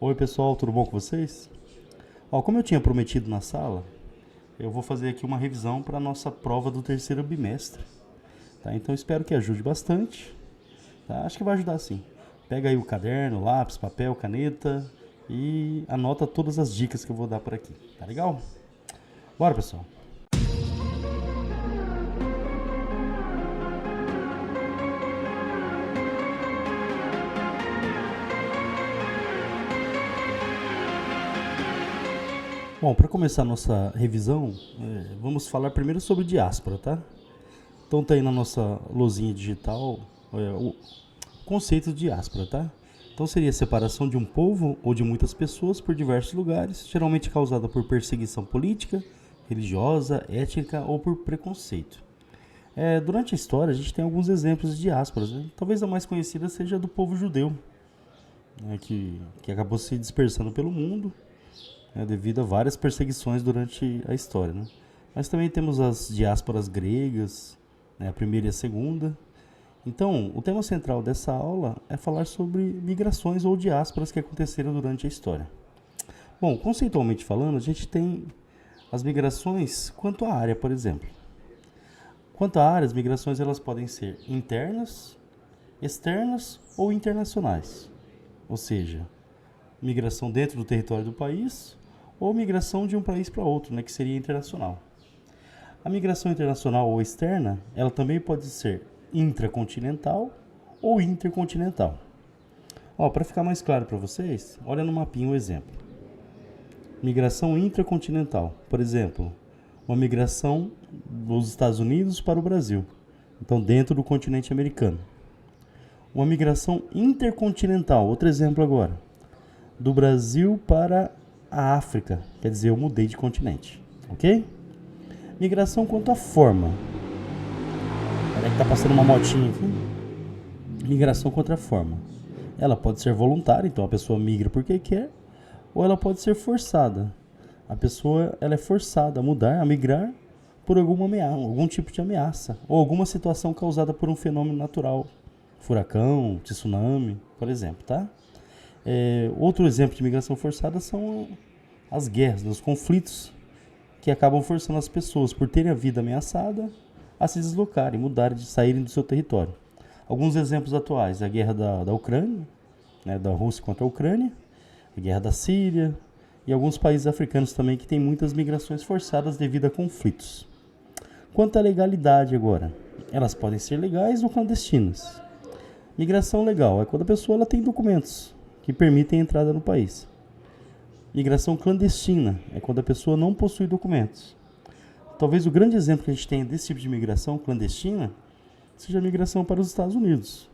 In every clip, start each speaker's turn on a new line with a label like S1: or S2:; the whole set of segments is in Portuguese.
S1: Oi pessoal, tudo bom com vocês? Como eu tinha prometido na sala, eu vou fazer aqui uma revisão para a nossa prova do terceiro bimestre. Tá? Então espero que ajude bastante. Tá? Acho que vai ajudar sim. Pega aí o caderno, lápis, papel, caneta e anota todas as dicas que eu vou dar por aqui. Tá legal? Bora pessoal! Bom, para começar a nossa revisão, vamos falar primeiro sobre diáspora, tá? Então tá aí na nossa lousinha digital o conceito de diáspora, tá? Então seria a separação de um povo ou de muitas pessoas por diversos lugares, geralmente causada por perseguição política, religiosa, étnica ou por preconceito. Durante a história a gente tem alguns exemplos de diásporas, né? Talvez a mais conhecida seja a do povo judeu, né? que acabou se dispersando pelo mundo, devido a várias perseguições durante a história, né? Mas também temos as diásporas gregas, né, a primeira e a segunda. Então, o tema central dessa aula é falar sobre migrações ou diásporas que aconteceram durante a história. Bom, conceitualmente falando, a gente tem as migrações quanto à área, por exemplo. Quanto à área, as migrações elas podem ser internas, externas ou internacionais. Ou seja, migração dentro do território do país ou migração de um país para outro, né, que seria internacional. A migração internacional ou externa, ela também pode ser intracontinental ou intercontinental. Para ficar mais claro para vocês, olha no mapinha o exemplo. Migração intracontinental, por exemplo, uma migração dos Estados Unidos para o Brasil, então dentro do continente americano. Uma migração intercontinental, outro exemplo agora, do Brasil para a África, quer dizer, eu mudei de continente, ok? Migração quanto à forma. Olha que tá passando uma motinha aqui. Migração quanto à forma. Ela pode ser voluntária, então a pessoa migra porque quer, ou ela pode ser forçada. A pessoa ela é forçada a mudar, a migrar por alguma ameaça, algum tipo de ameaça, ou alguma situação causada por um fenômeno natural, furacão, tsunami, por exemplo, tá? Outro exemplo de migração forçada são as guerras, os conflitos que acabam forçando as pessoas, por terem a vida ameaçada, a se deslocarem, mudarem, de saírem do seu território. Alguns exemplos atuais: a guerra da Ucrânia, né, da Rússia contra a Ucrânia, a guerra da Síria e alguns países africanos também que têm muitas migrações forçadas devido a conflitos. Quanto à legalidade agora, elas podem ser legais ou clandestinas. Migração legal é quando a pessoa ela tem documentos que permitem a entrada no país. Migração clandestina é quando a pessoa não possui documentos. Talvez o grande exemplo que a gente tenha desse tipo de migração clandestina seja a migração para os Estados Unidos.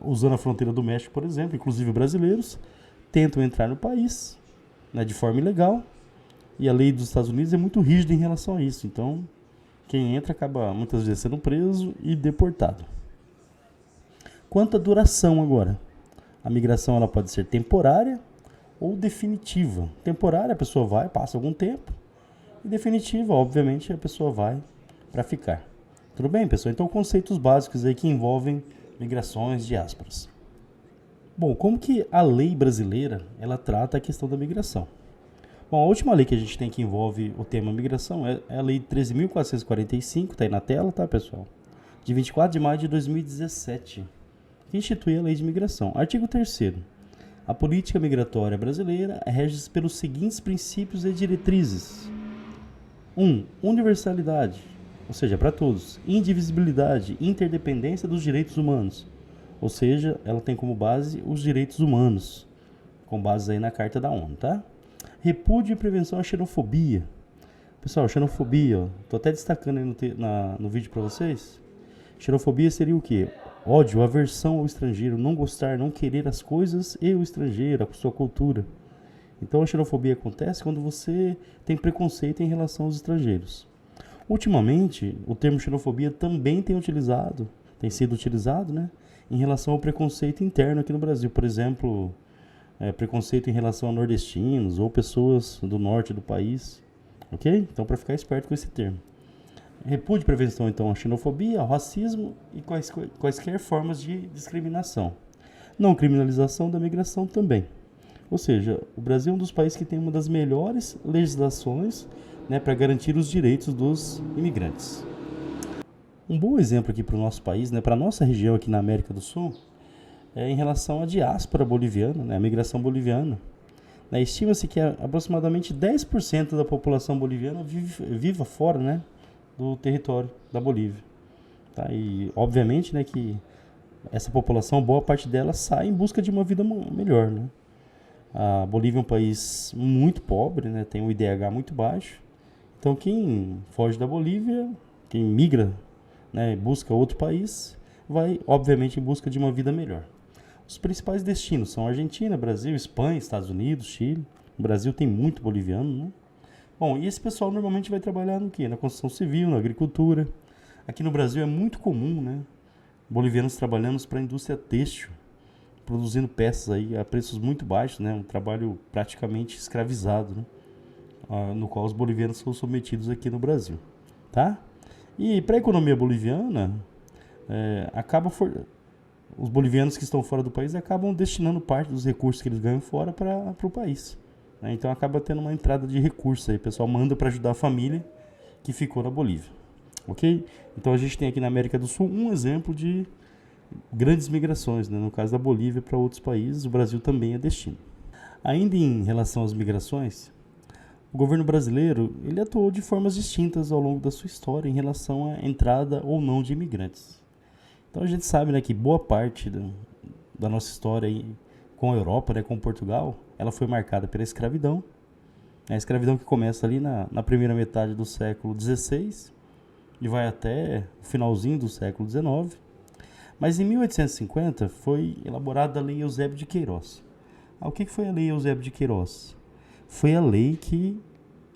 S1: Usando a fronteira do México, por exemplo, inclusive brasileiros tentam entrar no país, né, de forma ilegal, e a lei dos Estados Unidos é muito rígida em relação a isso. Então, quem entra acaba muitas vezes sendo preso e deportado. Quanto à duração agora, a migração ela pode ser temporária ou definitiva. Temporária, a pessoa vai, passa algum tempo, e definitiva, obviamente, a pessoa vai para ficar. Tudo bem, pessoal? Então, conceitos básicos aí que envolvem migrações, diásporas. Bom, como que a lei brasileira ela trata a questão da migração? Bom, a última lei que a gente tem que envolve o tema migração é a Lei 13.445, está aí na tela, tá, pessoal? De 24 de maio de 2017, que institui a Lei de Migração. Artigo 3º. A política migratória brasileira rege-se pelos seguintes princípios e diretrizes. 1. Universalidade, ou seja, para todos. Indivisibilidade, interdependência dos direitos humanos, ou seja, ela tem como base os direitos humanos, com base aí na Carta da ONU, tá? Repúdio e prevenção à xenofobia. Pessoal, xenofobia, tô até destacando aí no vídeo para vocês. Xenofobia seria o quê? Ódio, aversão ao estrangeiro, não gostar, não querer as coisas e o estrangeiro, a sua cultura. Então a xenofobia acontece quando você tem preconceito em relação aos estrangeiros. Ultimamente, o termo xenofobia também tem sido utilizado, né, em relação ao preconceito interno aqui no Brasil. Por exemplo, preconceito em relação a nordestinos ou pessoas do norte do país. Ok? Então, para ficar esperto com esse termo. Repúdio e prevenção, então, à xenofobia, ao racismo e quaisquer formas de discriminação. Não criminalização da migração também. Ou seja, o Brasil é um dos países que tem uma das melhores legislações, né, para garantir os direitos dos imigrantes. Um bom exemplo aqui para o nosso país, né, para a nossa região aqui na América do Sul, é em relação à diáspora boliviana, né, a migração boliviana. Né, estima-se que aproximadamente 10% da população boliviana viva fora, né, do território da Bolívia. Tá? E, obviamente, né, que essa população, boa parte dela, sai em busca de uma vida melhor. Né? A Bolívia é um país muito pobre, né, tem um IDH muito baixo. Então, quem foge da Bolívia, quem migra, né, busca outro país, vai, obviamente, em busca de uma vida melhor. Os principais destinos são Argentina, Brasil, Espanha, Estados Unidos, Chile. O Brasil tem muito boliviano, né? Bom, e esse pessoal normalmente vai trabalhar no quê? Na construção civil, na agricultura. Aqui no Brasil é muito comum, né, bolivianos trabalhando para a indústria têxtil, produzindo peças aí a preços muito baixos, né? Um trabalho praticamente escravizado, né? No qual os bolivianos são submetidos aqui no Brasil, tá? E para a economia boliviana, os bolivianos que estão fora do país acabam destinando parte dos recursos que eles ganham fora para o país. Né? Então acaba tendo uma entrada de recursos aí, o pessoal manda para ajudar a família que ficou na Bolívia, ok? Então a gente tem aqui na América do Sul um exemplo de grandes migrações, né? No caso da Bolívia para outros países, o Brasil também é destino. Ainda em relação às migrações, o governo brasileiro ele atuou de formas distintas ao longo da sua história em relação à entrada ou não de imigrantes. Então a gente sabe, né, que boa parte da nossa história aí, com a Europa, né, com Portugal, ela foi marcada pela escravidão. A escravidão que começa ali na primeira metade do século XVI e vai até o finalzinho do século XIX. Mas em 1850 foi elaborada a Lei Eusébio de Queiroz. O que foi a Lei Eusébio de Queiroz? Foi a lei que,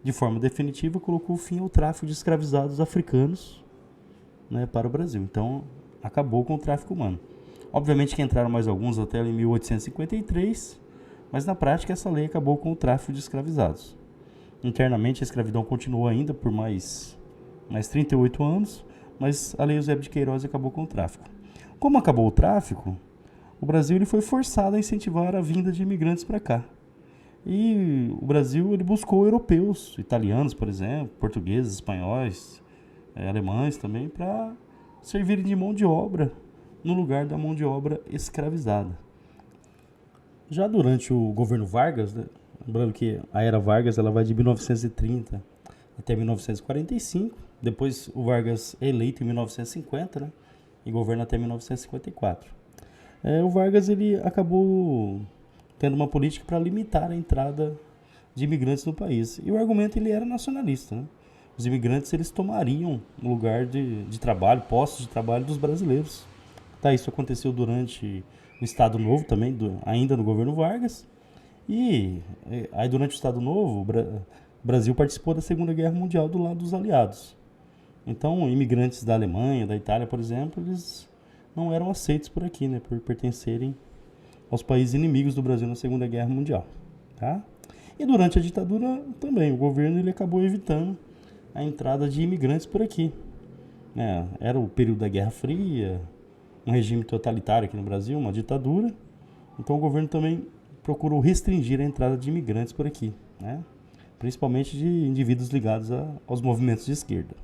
S1: de forma definitiva, colocou fim ao tráfico de escravizados africanos, né, para o Brasil. Então, acabou com o tráfico humano. Obviamente que entraram mais alguns até em 1853, mas na prática essa lei acabou com o tráfico de escravizados. Internamente a escravidão continuou ainda por mais 38 anos, mas a Lei Eusébio de Queiroz acabou com o tráfico. Como acabou o tráfico, o Brasil ele foi forçado a incentivar a vinda de imigrantes para cá. E o Brasil ele buscou europeus, italianos, por exemplo, portugueses, espanhóis, alemães também, para servirem de mão de obra no lugar da mão de obra escravizada. Já durante o governo Vargas, né, lembrando que a era Vargas ela vai de 1930 até 1945, depois o Vargas é eleito em 1950, né, e governa até 1954. O Vargas ele acabou tendo uma política para limitar a entrada de imigrantes no país. E o argumento ele era nacionalista, né? Os imigrantes eles tomariam o lugar de trabalho, postos de trabalho dos brasileiros. Tá, isso aconteceu durante o Estado Novo também, ainda no governo Vargas. E aí durante o Estado Novo, o Brasil participou da Segunda Guerra Mundial do lado dos aliados. Então, imigrantes da Alemanha, da Itália, por exemplo, eles não eram aceitos por aqui, né, por pertencerem aos países inimigos do Brasil na Segunda Guerra Mundial, tá? E durante a ditadura também, o governo ele acabou evitando a entrada de imigrantes por aqui. Era o período da Guerra Fria, um regime totalitário aqui no Brasil, uma ditadura. Então o governo também procurou restringir a entrada de imigrantes por aqui, né? Principalmente de indivíduos ligados aos movimentos de esquerda.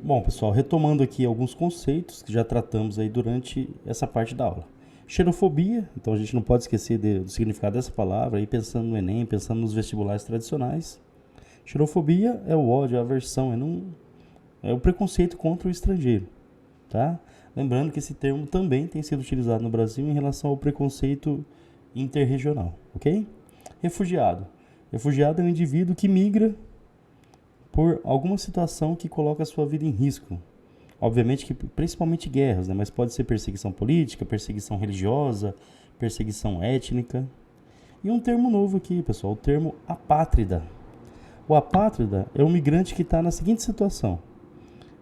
S1: Bom, pessoal, retomando aqui alguns conceitos que já tratamos aí durante essa parte da aula. Xenofobia, então a gente não pode esquecer do significado dessa palavra, aí pensando no Enem, pensando nos vestibulares tradicionais. Xenofobia é o ódio, a aversão, é o preconceito contra o estrangeiro, tá? Lembrando que esse termo também tem sido utilizado no Brasil em relação ao preconceito interregional, ok? Refugiado. Refugiado é um indivíduo que migra por alguma situação que coloca a sua vida em risco. Obviamente que principalmente guerras, né? Mas pode ser perseguição política, perseguição religiosa, perseguição étnica. E um termo novo aqui, pessoal, o termo apátrida. O apátrida é um migrante que está na seguinte situação.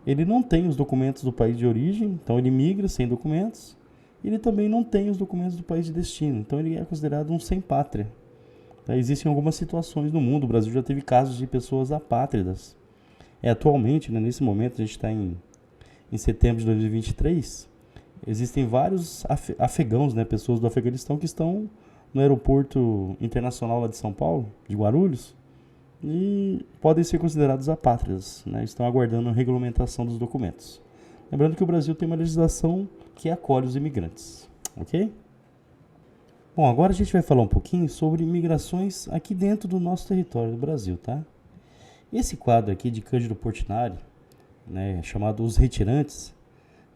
S1: Ele não tem os documentos do país de origem, então ele migra sem documentos. Ele também não tem os documentos do país de destino, então ele é considerado um sem pátria. Tá? Existem algumas situações no mundo, o Brasil já teve casos de pessoas apátridas. Atualmente, né, nesse momento, a gente está em setembro de 2023, existem vários afegãos, né, pessoas do Afeganistão que estão no aeroporto internacional lá de São Paulo, de Guarulhos, e podem ser considerados apátridas, né? Estão aguardando a regulamentação dos documentos. Lembrando que o Brasil tem uma legislação que acolhe os imigrantes, ok? Bom, agora a gente vai falar um pouquinho sobre imigrações aqui dentro do nosso território do Brasil, tá? Esse quadro aqui de Cândido Portinari, né, chamado Os Retirantes,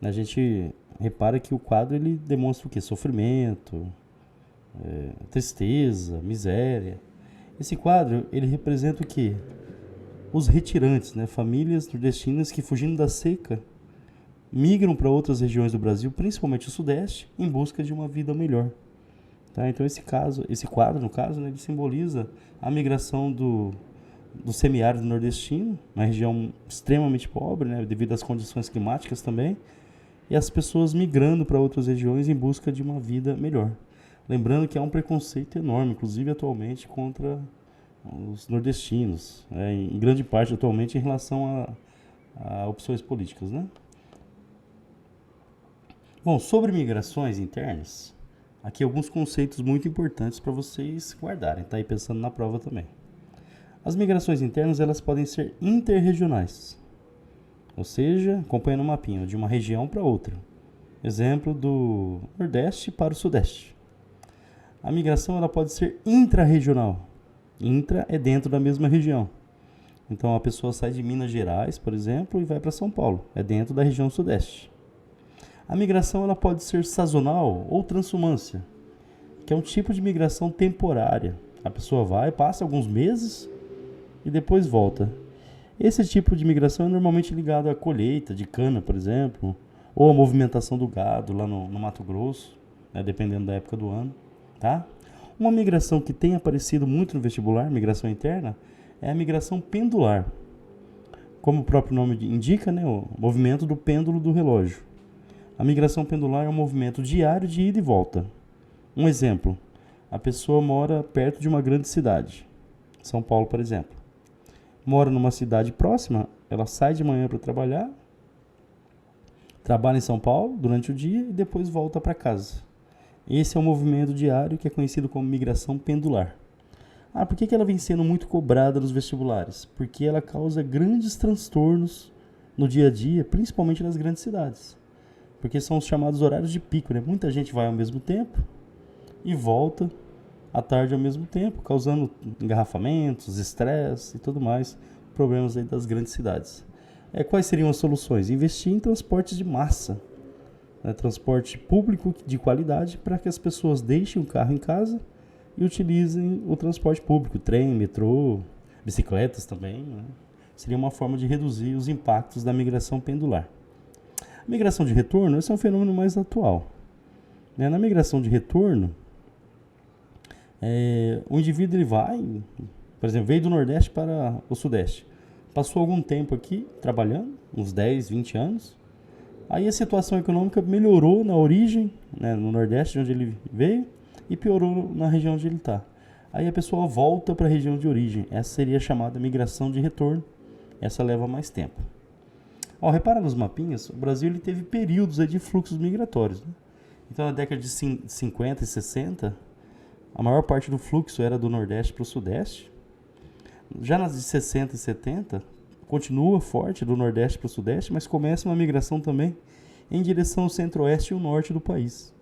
S1: a gente repara que o quadro ele demonstra o quê? Sofrimento, tristeza, miséria. Esse quadro ele representa o quê? Os retirantes, né? Famílias nordestinas que, fugindo da seca, migram para outras regiões do Brasil, principalmente o Sudeste, em busca de uma vida melhor. Tá? Então esse quadro, no caso, né, ele simboliza a migração do semiárido nordestino, uma região extremamente pobre, né, devido às condições climáticas também, e as pessoas migrando para outras regiões em busca de uma vida melhor. Lembrando que há um preconceito enorme, inclusive atualmente, contra os nordestinos, né, em grande parte atualmente em relação a opções políticas, né? Bom, sobre migrações internas, aqui alguns conceitos muito importantes para vocês guardarem, tá aí pensando na prova também. As migrações internas elas podem ser interregionais, ou seja, acompanhando o mapinha, de uma região para outra. Exemplo do Nordeste para o Sudeste. A migração ela pode ser intrarregional. Intra é dentro da mesma região. Então a pessoa sai de Minas Gerais, por exemplo, e vai para São Paulo. É dentro da região Sudeste. A migração ela pode ser sazonal ou transumância, que é um tipo de migração temporária. A pessoa vai, passa alguns meses e depois volta. Esse tipo de migração é normalmente ligado à colheita de cana, por exemplo, ou à movimentação do gado lá no Mato Grosso, né, dependendo da época do ano. Tá? Uma migração que tem aparecido muito no vestibular, migração interna, é a migração pendular. Como o próprio nome indica, né, o movimento do pêndulo do relógio. A migração pendular é um movimento diário de ida e volta. Um exemplo, a pessoa mora perto de uma grande cidade, São Paulo, por exemplo. Mora numa cidade próxima, ela sai de manhã para trabalhar, trabalha em São Paulo durante o dia e depois volta para casa. Esse é um movimento diário que é conhecido como migração pendular. Por que ela vem sendo muito cobrada nos vestibulares? Porque ela causa grandes transtornos no dia a dia, principalmente nas grandes cidades. Porque são os chamados horários de pico, né? Muita gente vai ao mesmo tempo e volta à tarde ao mesmo tempo, causando engarrafamentos, estresse e tudo mais, problemas aí das grandes cidades. Quais seriam as soluções? Investir em transportes de massa, né? Transporte público de qualidade para que as pessoas deixem o carro em casa e utilizem o transporte público, trem, metrô, bicicletas também, né? Seria uma forma de reduzir os impactos da migração pendular. A migração de retorno, esse é um fenômeno mais atual. Na migração de retorno, o indivíduo ele vai, por exemplo, veio do Nordeste para o Sudeste. Passou algum tempo aqui trabalhando, uns 10, 20 anos. Aí a situação econômica melhorou na origem, né, no Nordeste, de onde ele veio, e piorou na região onde ele está. Aí a pessoa volta para a região de origem. Essa seria a chamada migração de retorno. Essa leva mais tempo. Repara nos mapinhas, o Brasil ele teve períodos aí de fluxos migratórios, né? Então na década de 50 e 60, a maior parte do fluxo era do Nordeste para o Sudeste. Já nas de 60 e 70, continua forte do Nordeste para o Sudeste, mas começa uma migração também em direção ao Centro-Oeste e o Norte do país.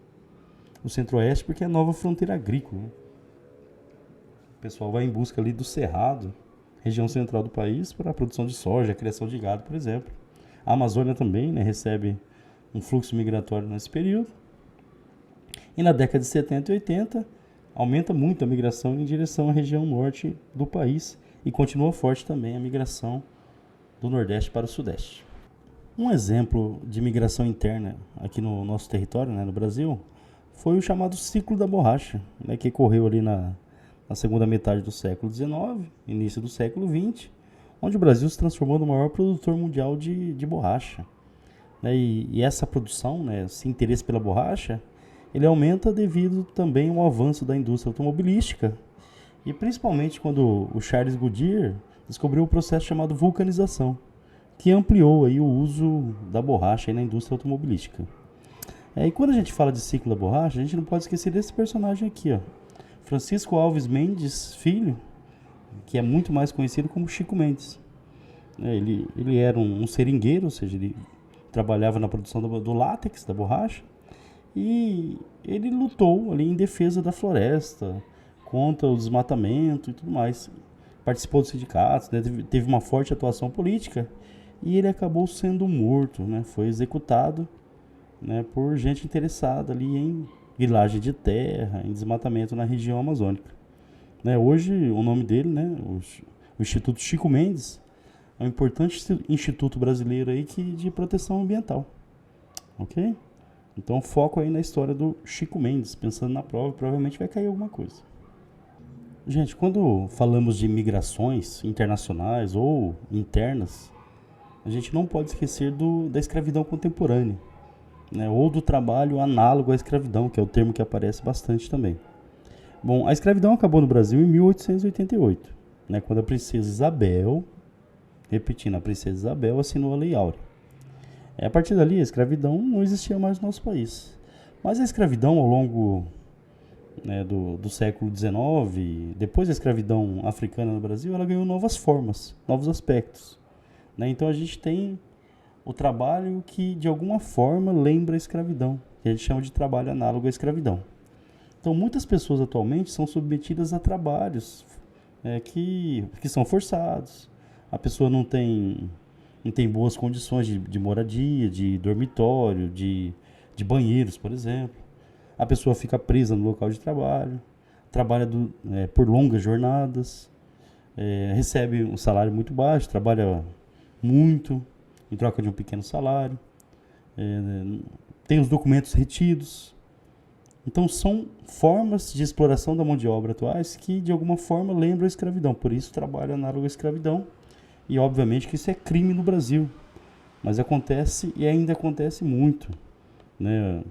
S1: O Centro-Oeste porque é a nova fronteira agrícola, né? O pessoal vai em busca ali do Cerrado, região central do país, para a produção de soja, a criação de gado, por exemplo. A Amazônia também, né, recebe um fluxo migratório nesse período. E na década de 70 e 80, aumenta muito a migração em direção à região norte do país e continua forte também a migração do Nordeste para o Sudeste. Um exemplo de migração interna aqui no nosso território, né, no Brasil, foi o chamado ciclo da borracha, né, que ocorreu ali na segunda metade do século XIX, início do século XX, onde o Brasil se transformou no maior produtor mundial de borracha. E essa produção, né, esse interesse pela borracha, ele aumenta devido também ao avanço da indústria automobilística e principalmente quando o Charles Goodyear descobriu o processo chamado vulcanização, que ampliou aí o uso da borracha aí na indústria automobilística. E quando a gente fala de ciclo da borracha, a gente não pode esquecer desse personagem aqui, ó, Francisco Alves Mendes Filho, que é muito mais conhecido como Chico Mendes. Ele era um seringueiro, ou seja, ele trabalhava na produção do látex, da borracha, e ele lutou ali em defesa da floresta, contra o desmatamento e tudo mais. Participou dos sindicatos, né, teve uma forte atuação política, e ele acabou sendo morto, né, foi executado, né, por gente interessada ali em grilagem de terra, em desmatamento na região amazônica. Né, hoje o nome dele, né, o Instituto Chico Mendes, é um importante instituto brasileiro aí de proteção ambiental. Ok? Então foco aí na história do Chico Mendes, pensando na prova, provavelmente vai cair alguma coisa. Gente, quando falamos de migrações internacionais ou internas, a gente não pode esquecer da escravidão contemporânea, né, ou do trabalho análogo à escravidão, que é o termo que aparece bastante também. Bom, a escravidão acabou no Brasil em 1888, né, quando a princesa Isabel, repetindo, a princesa Isabel assinou a Lei Áurea. A partir dali, a escravidão não existia mais no nosso país. Mas a escravidão, ao longo, né, do século XIX, depois da escravidão africana no Brasil, ela ganhou novas formas, novos aspectos. Né? Então a gente tem o trabalho que, de alguma forma, lembra a escravidão, que a gente chama de trabalho análogo à escravidão. Então muitas pessoas atualmente são submetidas a trabalhos que são forçados. A pessoa não tem boas condições de moradia, de dormitório, de banheiros, por exemplo. A pessoa fica presa no local de trabalho, trabalha por longas jornadas, recebe um salário muito baixo, trabalha muito em troca de um pequeno salário, tem os documentos retidos. Então são formas de exploração da mão de obra atuais que de alguma forma lembram a escravidão, por isso trabalho análogo à escravidão. E obviamente que isso é crime no Brasil, mas acontece e ainda acontece muito, né?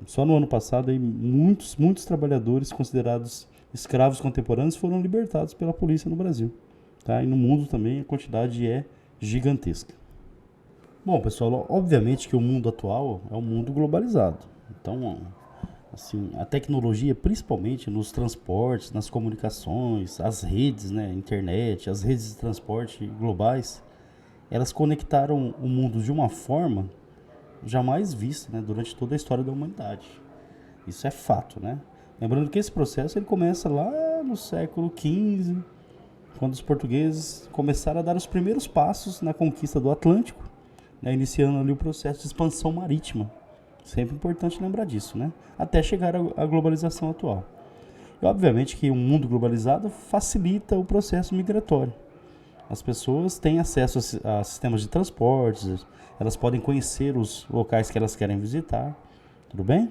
S1: Só no ano passado aí, muitos trabalhadores considerados escravos contemporâneos foram libertados pela polícia no Brasil, tá? E no mundo também a quantidade é gigantesca. Bom, pessoal, obviamente que o mundo atual é um mundo globalizado. Então, assim, a tecnologia, principalmente nos transportes, nas comunicações, as redes, né, internet, as redes de transporte globais, elas conectaram o mundo de uma forma jamais vista, né, durante toda a história da humanidade. Isso é fato, né? Lembrando que esse processo ele começa lá no século XV, quando os portugueses começaram a dar os primeiros passos na conquista do Atlântico, né, iniciando ali o processo de expansão marítima. Sempre importante lembrar disso, né? Até chegar à globalização atual. E obviamente que um mundo globalizado facilita o processo migratório. As pessoas têm acesso a sistemas de transportes, elas podem conhecer os locais que elas querem visitar, tudo bem?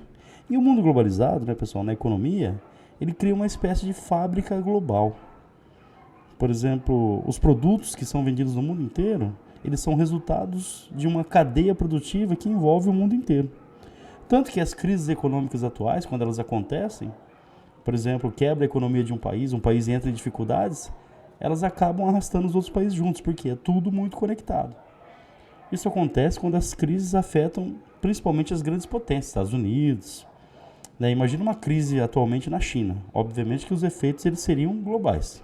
S1: E o mundo globalizado, né, pessoal, na economia, ele cria uma espécie de fábrica global. Por exemplo, os produtos que são vendidos no mundo inteiro, eles são resultados de uma cadeia produtiva que envolve o mundo inteiro. Tanto que as crises econômicas atuais, quando elas acontecem, por exemplo, quebra a economia de um país entra em dificuldades, elas acabam arrastando os outros países juntos, porque é tudo muito conectado. Isso acontece quando as crises afetam principalmente as grandes potências, Estados Unidos. Né? Imagina uma crise atualmente na China. Obviamente que os efeitos eles seriam globais.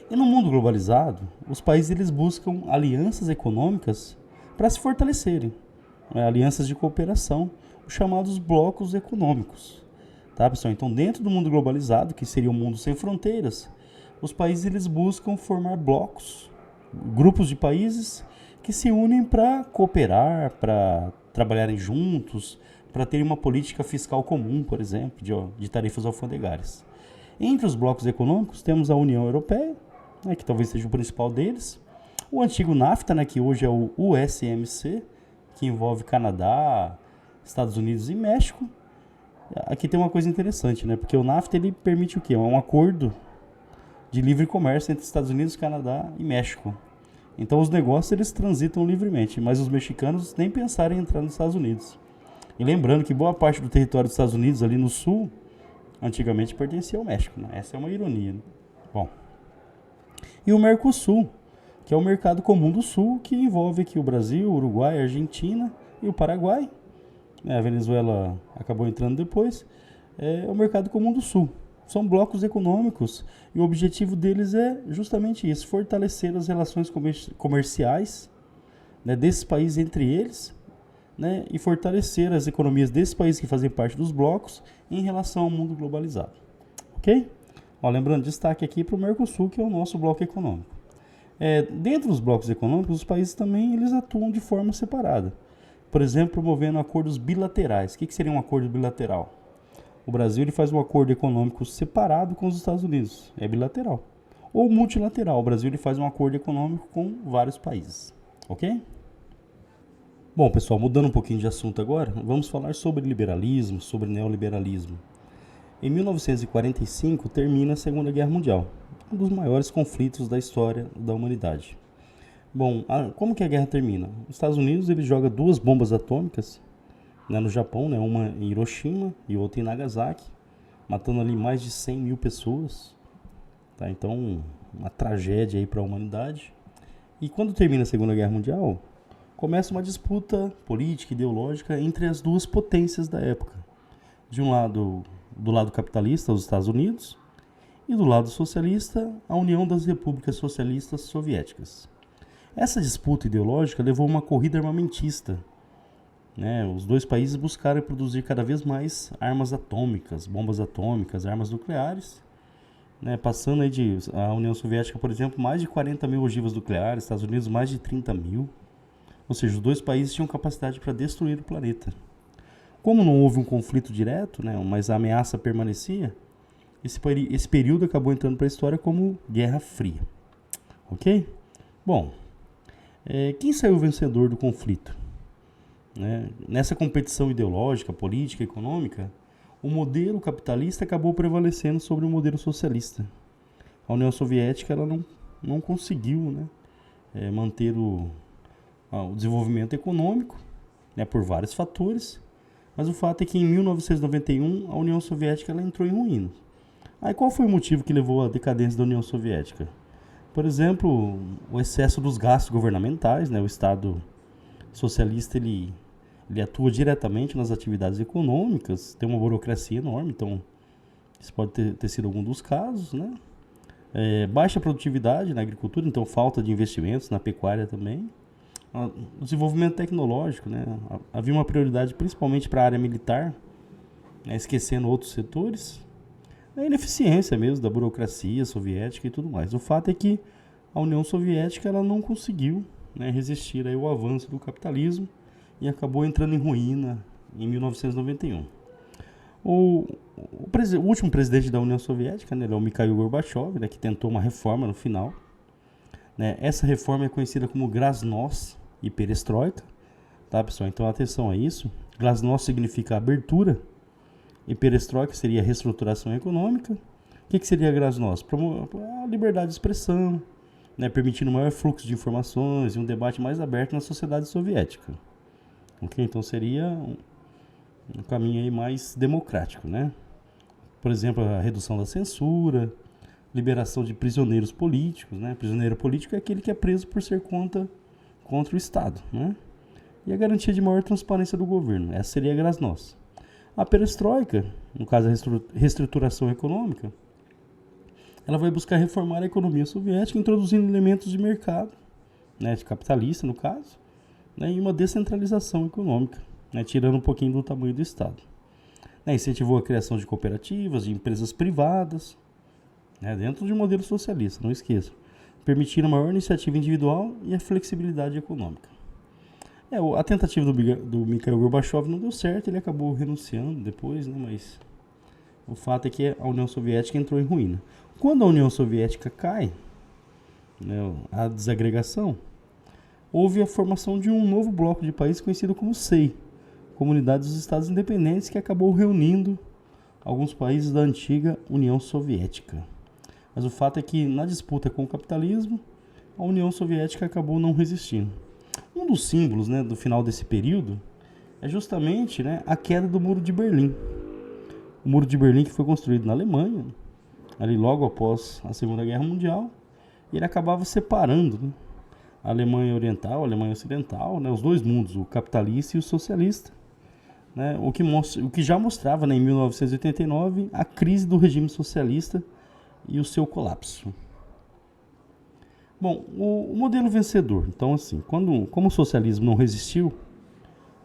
S1: E no mundo globalizado, os países eles buscam alianças econômicas para se fortalecerem. Alianças de cooperação, os chamados blocos econômicos. Tá, pessoal? Então, dentro do mundo globalizado, que seria um mundo sem fronteiras, os países eles buscam formar blocos, grupos de países que se unem para cooperar, para trabalharem juntos, para terem uma política fiscal comum, por exemplo, de tarifas alfandegárias. Entre os blocos econômicos, temos a União Europeia, né, que talvez seja o principal deles, o antigo NAFTA, né, que hoje é o USMC, que envolve Canadá, Estados Unidos e México. Aqui tem uma coisa interessante, né? Porque o NAFTA ele permite o quê? É um acordo de livre comércio entre Estados Unidos, Canadá e México. Então os negócios eles transitam livremente, mas os mexicanos nem pensaram em entrar nos Estados Unidos. E lembrando que boa parte do território dos Estados Unidos ali no sul, antigamente pertencia ao México, né? Essa é uma ironia, né? Bom. E o Mercosul, que é o mercado comum do sul, que envolve aqui o Brasil, o Uruguai, a Argentina e o Paraguai. A Venezuela acabou entrando depois, é o Mercado Comum do Sul. São blocos econômicos e o objetivo deles é justamente isso, fortalecer as relações comerciais, né, desses países entre eles, né, e fortalecer as economias desses países que fazem parte dos blocos em relação ao mundo globalizado. Ok? Ó, lembrando, destaque aqui para o Mercosul, que é o nosso bloco econômico. Dentro dos blocos econômicos, os países também eles atuam de forma separada. Por exemplo, promovendo acordos bilaterais. O que seria um acordo bilateral? O Brasil ele faz um acordo econômico separado com os Estados Unidos. É bilateral. Ou multilateral. O Brasil ele faz um acordo econômico com vários países. Ok? Bom, pessoal, mudando um pouquinho de assunto agora, vamos falar sobre liberalismo, sobre neoliberalismo. Em 1945 termina a Segunda Guerra Mundial, um dos maiores conflitos da história da humanidade. Bom, como que a guerra termina? Os Estados Unidos ele joga 2 bombas atômicas, né, no Japão, né, uma em Hiroshima e outra em Nagasaki, matando ali mais de 100 mil pessoas. Tá? Então, uma tragédia aí para a humanidade. E quando termina a Segunda Guerra Mundial, começa uma disputa política e ideológica entre as 2 potências da época. De um lado, do lado capitalista, os Estados Unidos, e do lado socialista, a União das Repúblicas Socialistas Soviéticas. Essa disputa ideológica levou a uma corrida armamentista, né? Os 2 países buscaram produzir cada vez mais armas atômicas, bombas atômicas, armas nucleares, né? Passando aí a União Soviética, por exemplo, mais de 40 mil ogivas nucleares, Estados Unidos mais de 30 mil. Ou seja, os 2 países tinham capacidade para destruir o planeta. Como não houve um conflito direto, né, mas a ameaça permanecia, esse período acabou entrando para a história como Guerra Fria. Ok? Bom, quem saiu vencedor do conflito? Né? Nessa competição ideológica, política, econômica, o modelo capitalista acabou prevalecendo sobre o modelo socialista. A União Soviética ela não conseguiu, né, manter o desenvolvimento econômico, né, por vários fatores. Mas o fato é que em 1991 a União Soviética ela entrou em ruína. Aí qual foi o motivo que levou à decadência da União Soviética? Por exemplo, o excesso dos gastos governamentais, né? O Estado socialista ele atua diretamente nas atividades econômicas, tem uma burocracia enorme, então isso pode ter sido algum dos casos, né? Baixa produtividade na agricultura, então falta de investimentos na pecuária também. O desenvolvimento tecnológico, né? Havia uma prioridade principalmente para a área militar, né? Esquecendo outros setores. A ineficiência mesmo da burocracia soviética e tudo mais. O fato é que a União Soviética ela não conseguiu, né, resistir aí ao avanço do capitalismo e acabou entrando em ruína em 1991. O último presidente da União Soviética, né, é o Mikhail Gorbachev, né, que tentou uma reforma no final. Né? Essa reforma é conhecida como Glasnost e Perestroika, tá, pessoal? Então atenção a isso. Glasnost significa abertura e Perestroika seria reestruturação econômica. O que seria Glasnost? A liberdade de expressão, né, permitindo maior fluxo de informações e um debate mais aberto na sociedade soviética. Okay? Então seria um caminho aí mais democrático, né? Por exemplo, a redução da censura, liberação de prisioneiros políticos, né? Prisioneiro político é aquele que é preso por ser contra o Estado, né? E a garantia de maior transparência do governo. Essa seria a Glasnost. A Perestroika, no caso a reestruturação econômica, ela vai buscar reformar a economia soviética, introduzindo elementos de mercado, né, de capitalista no caso, né, e uma descentralização econômica, né, tirando um pouquinho do tamanho do Estado. Né, incentivou a criação de cooperativas, de empresas privadas, né, dentro de um modelo socialista, não esqueçam, permitindo a maior iniciativa individual e a flexibilidade econômica. A tentativa do Mikhail Gorbachev não deu certo, ele acabou renunciando depois, né, mas o fato é que a União Soviética entrou em ruína. Quando a União Soviética cai, né, a desagregação, houve a formação de um novo bloco de países conhecido como SEI, Comunidade dos Estados Independentes, que acabou reunindo alguns países da antiga União Soviética. Mas o fato é que na disputa com o capitalismo, a União Soviética acabou não resistindo. Um dos símbolos, né, do final desse período é justamente, né, a queda do Muro de Berlim. O Muro de Berlim que foi construído na Alemanha, ali logo após a Segunda Guerra Mundial, e ele acabava separando, né, a Alemanha Oriental, a Alemanha Ocidental, né, os dois mundos, o capitalista e o socialista. né, o que já mostrava, né, em 1989 a crise do regime socialista e o seu colapso. Bom, o modelo vencedor. Então, assim, como o socialismo não resistiu,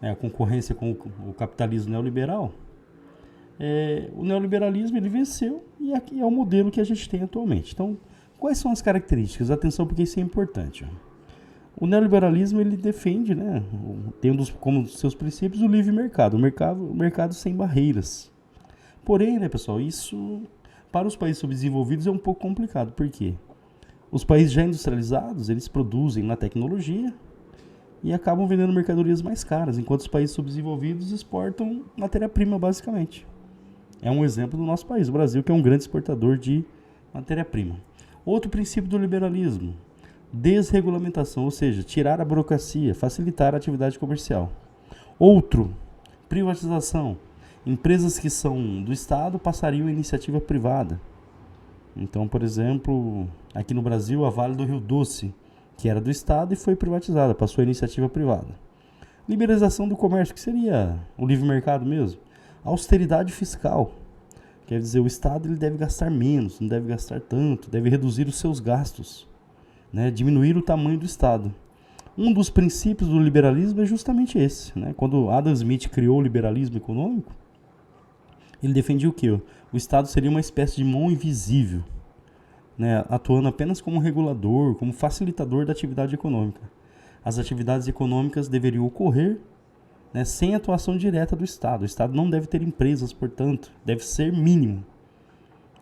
S1: né, à concorrência com o capitalismo neoliberal, o neoliberalismo ele venceu e aqui é o modelo que a gente tem atualmente. Então, quais são as características? Atenção, porque isso é importante. O neoliberalismo ele defende, né, tem como seus princípios o livre mercado, o mercado sem barreiras. Porém, né, pessoal, isso para os países subdesenvolvidos é um pouco complicado. Por quê? Os países já industrializados, eles produzem na tecnologia e acabam vendendo mercadorias mais caras, enquanto os países subdesenvolvidos exportam matéria-prima, basicamente. É um exemplo do nosso país, o Brasil, que é um grande exportador de matéria-prima. Outro princípio do liberalismo, desregulamentação, ou seja, tirar a burocracia, facilitar a atividade comercial. Outro, privatização. Empresas que são do Estado passariam à iniciativa privada. Então, por exemplo, aqui no Brasil, a Vale do Rio Doce, que era do Estado e foi privatizada, passou à iniciativa privada. Liberalização do comércio, que seria o livre mercado mesmo. Austeridade fiscal, quer dizer, o Estado ele deve gastar menos, não deve gastar tanto, deve reduzir os seus gastos, né? Diminuir o tamanho do Estado. Um dos princípios do liberalismo é justamente esse, né? Quando Adam Smith criou o liberalismo econômico, ele defendia o quê? O Estado seria uma espécie de mão invisível, né? Atuando apenas como regulador, como facilitador da atividade econômica. As atividades econômicas deveriam ocorrer, né, sem atuação direta do Estado. O Estado não deve ter empresas, portanto, deve ser mínimo.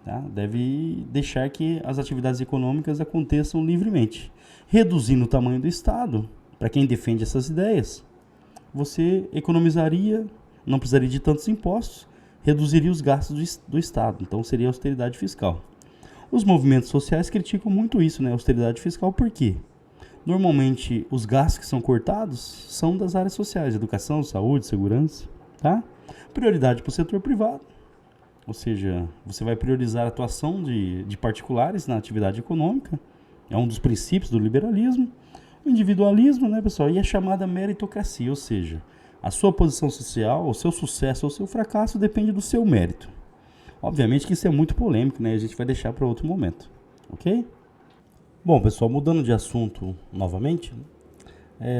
S1: Tá? Deve deixar que as atividades econômicas aconteçam livremente. Reduzindo o tamanho do Estado, para quem defende essas ideias, você economizaria, não precisaria de tantos impostos, reduziria os gastos do Estado. Então seria austeridade fiscal. Os movimentos sociais criticam muito isso, né? Austeridade fiscal, por quê? Normalmente os gastos que são cortados são das áreas sociais, educação, saúde, segurança, tá? Prioridade para o setor privado, ou seja, você vai priorizar a atuação de particulares na atividade econômica, é um dos princípios do liberalismo. O individualismo, né, pessoal, e a chamada meritocracia, ou seja, a sua posição social, o seu sucesso ou o seu fracasso depende do seu mérito. Obviamente que isso é muito polêmico, né? A gente vai deixar para outro momento, ok? Bom, pessoal, mudando de assunto novamente,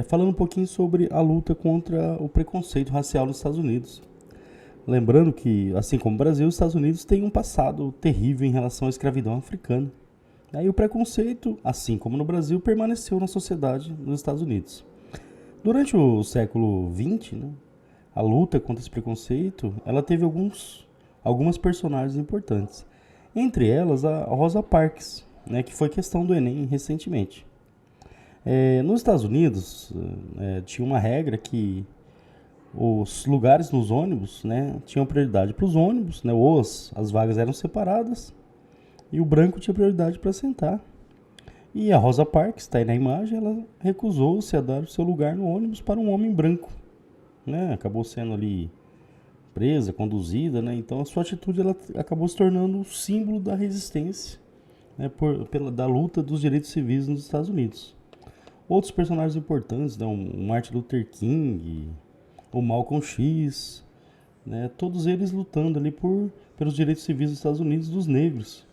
S1: falando um pouquinho sobre a luta contra o preconceito racial nos Estados Unidos. Lembrando que, assim como o Brasil, os Estados Unidos têm um passado terrível em relação à escravidão africana. E o preconceito, assim como no Brasil, permaneceu na sociedade nos Estados Unidos. Durante o século XX, né, a luta contra esse preconceito, ela teve algumas personagens importantes. Entre elas, a Rosa Parks, né, que foi questão do Enem recentemente. Nos Estados Unidos, tinha uma regra que os lugares nos ônibus, né, tinham prioridade para os ônibus, né, ou as vagas eram separadas, e o branco tinha prioridade para sentar. E a Rosa Parks, está aí na imagem, ela recusou-se a dar o seu lugar no ônibus para um homem branco, né, acabou sendo ali presa, conduzida, né, então a sua atitude ela acabou se tornando o símbolo da resistência, né, da luta dos direitos civis nos Estados Unidos. Outros personagens importantes, né, o Martin Luther King, o Malcolm X, né, todos eles lutando ali pelos direitos civis dos Estados Unidos dos negros,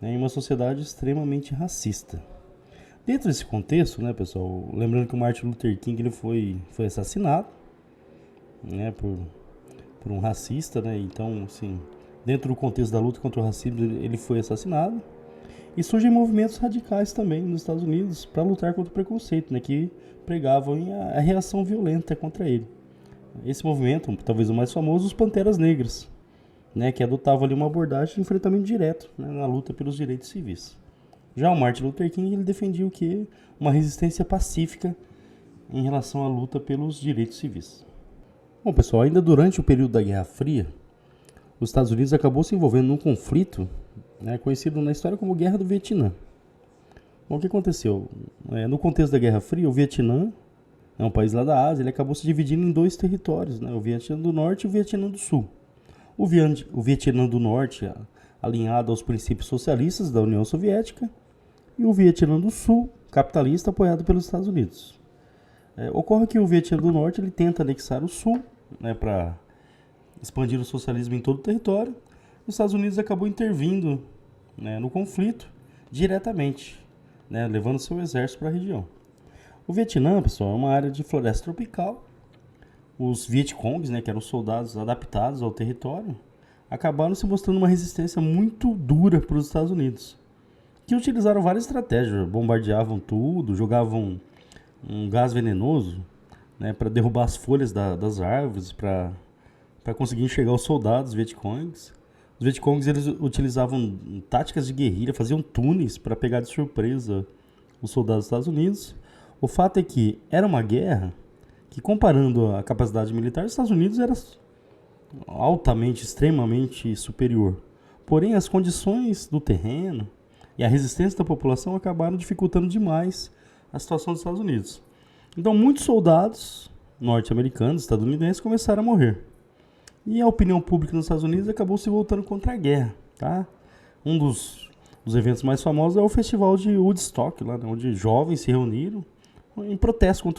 S1: né, em uma sociedade extremamente racista. Dentro desse contexto, né, pessoal, lembrando que o Martin Luther King ele foi assassinado, né, por um racista, né, então, assim, dentro do contexto da luta contra o racismo, ele foi assassinado. E surgem movimentos radicais também nos Estados Unidos para lutar contra o preconceito, né, que pregavam a reação violenta contra ele. Esse movimento, talvez o mais famoso, os Panteras Negras, né, que adotavam ali uma abordagem de enfrentamento direto, né, na luta pelos direitos civis. Já o Martin Luther King ele defendia o quê? Uma resistência pacífica em relação à luta pelos direitos civis. Bom, pessoal, ainda durante o período da Guerra Fria, os Estados Unidos acabou se envolvendo num conflito, né, conhecido na história como Guerra do Vietnã. Bom, o que aconteceu? No contexto da Guerra Fria, o Vietnã, um país lá da Ásia, ele acabou se dividindo em dois territórios, né, o Vietnã do Norte e o Vietnã do Sul. O Vietnã do Norte, alinhado aos princípios socialistas da União Soviética, e o Vietnã do Sul, capitalista, apoiado pelos Estados Unidos. Ocorre que o Vietnã do Norte ele tenta anexar o Sul, né, para expandir o socialismo em todo o território, os Estados Unidos acabou intervindo, né, no conflito diretamente, né, levando seu exército para a região. O Vietnã, pessoal, é uma área de floresta tropical. Os Vietcongs, né, que eram soldados adaptados ao território, acabaram se mostrando uma resistência muito dura para os Estados Unidos, que utilizaram várias estratégias, bombardeavam tudo, jogavam um gás venenoso, né, para derrubar as folhas das árvores, para conseguir enxergar os soldados Vietcongs. Os Vietcongs eles utilizavam táticas de guerrilha, faziam túneis para pegar de surpresa os soldados dos Estados Unidos. O fato é que era uma guerra que, comparando a capacidade militar, os Estados Unidos era altamente, extremamente superior. Porém, as condições do terreno e a resistência da população acabaram dificultando demais a situação dos Estados Unidos. Então, muitos soldados norte-americanos, estadunidenses, começaram a morrer. E a opinião pública nos Estados Unidos acabou se voltando contra a guerra. Tá? Um dos eventos mais famosos é o festival de Woodstock, lá, onde jovens se reuniram em protesto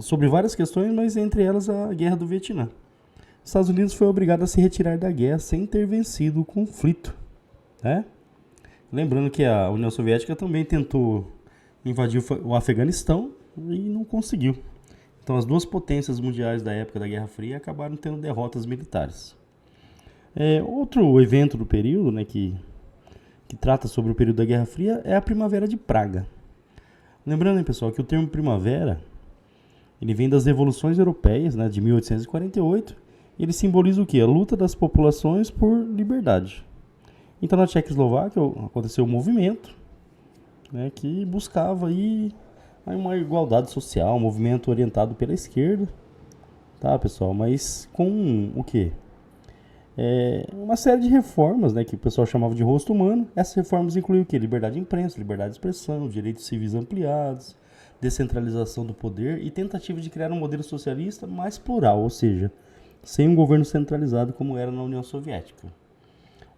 S1: sobre várias questões, mas entre elas a guerra do Vietnã. Os Estados Unidos foi obrigado a se retirar da guerra sem ter vencido o conflito. Né? Lembrando que a União Soviética também tentou invadir o Afeganistão e não conseguiu. Então as duas potências mundiais da época da Guerra Fria acabaram tendo derrotas militares. Outro evento do período, né, que trata sobre o período da Guerra Fria é a Primavera de Praga. Lembrando, hein, pessoal, que o termo primavera ele vem das revoluções europeias, né, de 1848. Ele simboliza o quê? A luta das populações por liberdade. Então na Tchecoslováquia aconteceu um movimento, né, que buscava aí uma igualdade social, um movimento orientado pela esquerda, tá, pessoal? Mas com o quê? Uma série de reformas, né, que o pessoal chamava de rosto humano. Essas reformas incluíam o quê? Liberdade de imprensa, liberdade de expressão, direitos civis ampliados, descentralização do poder e tentativa de criar um modelo socialista mais plural, ou seja, sem um governo centralizado como era na União Soviética.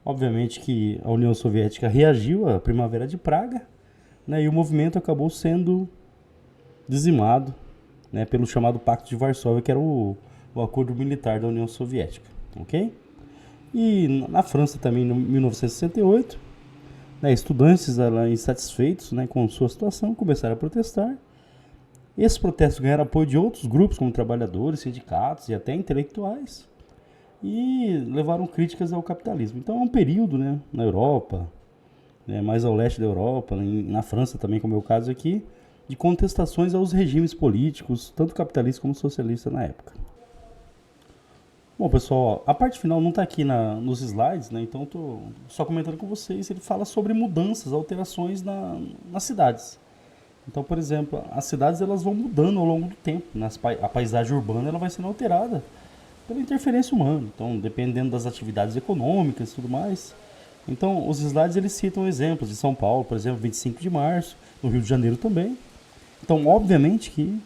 S1: Obviamente que a União Soviética reagiu à Primavera de Praga, né, e o movimento acabou sendo dizimado, né, pelo chamado Pacto de Varsóvia, que era o acordo militar da União Soviética. Ok? E na França também, em 1968, né, estudantes insatisfeitos, né, com sua situação começaram a protestar. Esses protestos ganharam apoio de outros grupos, como trabalhadores, sindicatos e até intelectuais, e levaram críticas ao capitalismo. Então é um período, né, na Europa, né, mais ao leste da Europa, na França também, como é o caso aqui, de contestações aos regimes políticos, tanto capitalistas como socialistas na época. Bom, pessoal, a parte final não está aqui nos slides, né? Então estou só comentando com vocês. Ele fala sobre mudanças, alterações nas cidades. Então, por exemplo, as cidades elas vão mudando ao longo do tempo. A paisagem urbana ela vai sendo alterada pela interferência humana. Então, dependendo das atividades econômicas e tudo mais. Então, os slides eles citam exemplos de São Paulo, por exemplo, 25 de março, no Rio de Janeiro também. Então, obviamente que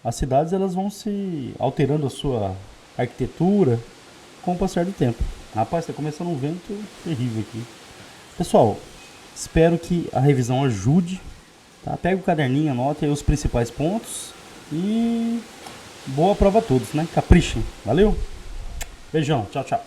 S1: as cidades elas vão se alterando a sua arquitetura com o passar do tempo. Rapaz, está começando um vento terrível aqui. Pessoal, espero que a revisão ajude. Tá? Pega o caderninho, anota aí os principais pontos e boa prova a todos, né? Caprichem. Valeu? Beijão, tchau, tchau.